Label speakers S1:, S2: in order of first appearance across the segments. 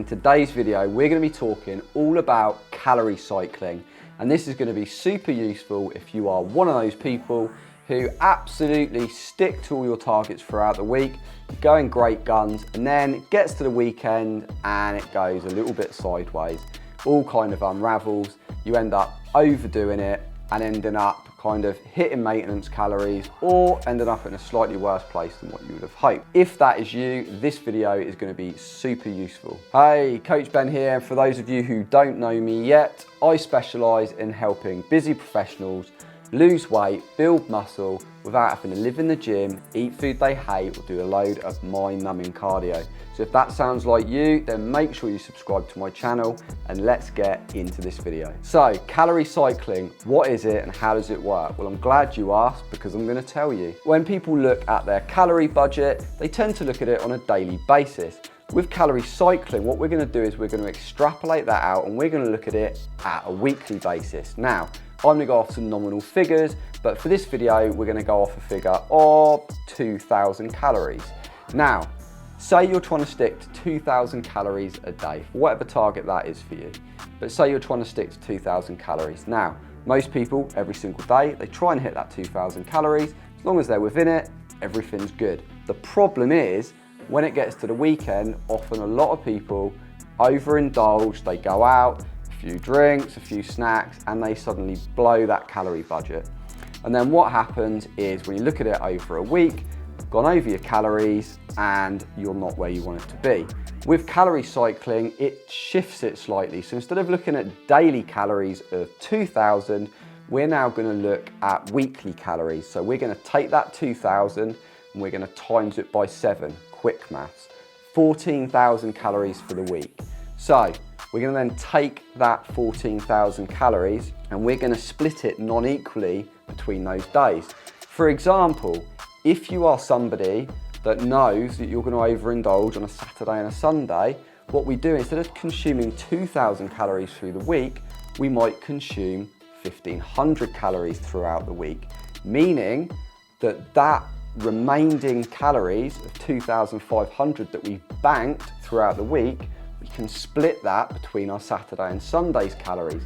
S1: In today's video, we're going to be talking all about calorie cycling, and this is going to be super useful if you are one of those people who absolutely stick to all your targets throughout the week, going great guns, and then it gets to the weekend and it goes a little bit sideways, all kind of unravels. You end up overdoing it and ending up kind of hitting maintenance calories or ending up in a slightly worse place than what you would have hoped. If that is you, this video is going to be super useful. Hey, Coach Ben here, and for those of you who don't know me yet, I specialise in helping busy professionals lose weight, build muscle without having to live in the gym, eat food they hate, or do a load of mind-numbing cardio. So if that sounds like you, then make sure you subscribe to my channel and let's get into this video. So, calorie cycling, what is it and how does it work? Well, I'm glad you asked because I'm going to tell you. When people look at their calorie budget, they tend to look at it on a daily basis. With calorie cycling, what we're going to do is we're going to extrapolate that out and we're going to look at it at a weekly basis. Now, I'm going to go off some nominal figures, but for this video, we're going to go off a figure of 2,000 calories. Now, say you're trying to stick to 2,000 calories a day, for whatever target that is for you. But say you're trying to stick to 2,000 calories. Now, most people, every single day, they try and hit that 2,000 calories. As long as they're within it, everything's good. The problem is, when it gets to the weekend, often a lot of people overindulge, they go out, a few drinks, a few snacks, and they suddenly blow that calorie budget. And then what happens is when you look at it over a week, you've gone over your calories and you're not where you want it to be. With calorie cycling, it shifts it slightly. So instead of looking at daily calories of 2,000, we're now going to look at weekly calories. So we're going to take that 2,000 and we're going to times it by 7. Quick maths, 14,000 calories for the week. So we're going to then take that 14,000 calories and we're going to split it non-equally between those days. For example, if you are somebody that knows that you're going to overindulge on a Saturday and a Sunday, what we do, instead of consuming 2,000 calories through the week, we might consume 1,500 calories throughout the week, meaning that remaining calories of 2,500 that we've banked throughout the week, we can split that between our Saturday and Sunday's calories.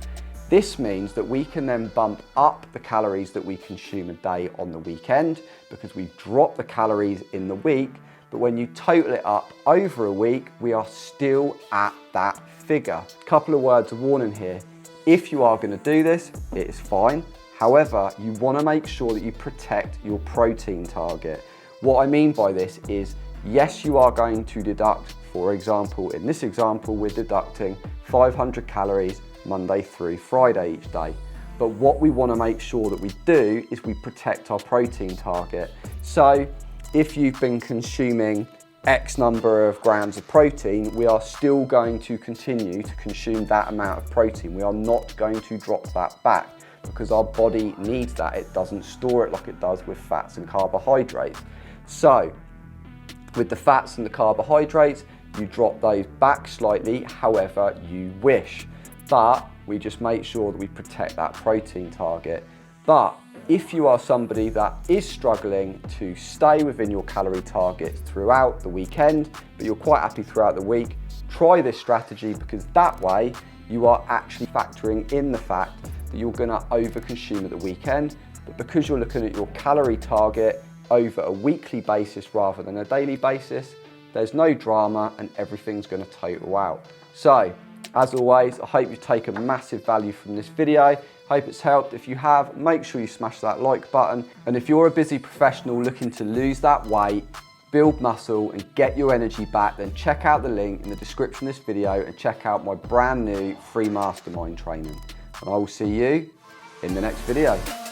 S1: This means that we can then bump up the calories that we consume a day on the weekend because we've dropped the calories in the week, but when you total it up over a week, we are still at that figure. Couple of words of warning here. If you are going to do this, it is fine. However, you want to make sure that you protect your protein target. What I mean by this is, yes, you are going to deduct, for example, in this example, we're deducting 500 calories Monday through Friday each day. But what we want to make sure that we do is we protect our protein target. So if you've been consuming X number of grams of protein, we are still going to continue to consume that amount of protein. We are not going to drop that back, because our body needs that. It doesn't store it like it does with fats and carbohydrates. So with the fats and the carbohydrates, you drop those back slightly however you wish, but we just make sure that we protect that protein target. But if you are somebody that is struggling to stay within your calorie targets throughout the weekend, but you're quite happy throughout the week, try this strategy, because that way you are actually factoring in the fact that you're going to overconsume at the weekend, but because you're looking at your calorie target over a weekly basis rather than a daily basis, there's no drama and everything's going to total out. So, as always, I hope you've taken massive value from this video. Hope it's helped. If you have, make sure you smash that like button. And if you're a busy professional looking to lose that weight, build muscle and get your energy back, then check out the link in the description of this video and check out my brand new free mastermind training. And I will see you in the next video.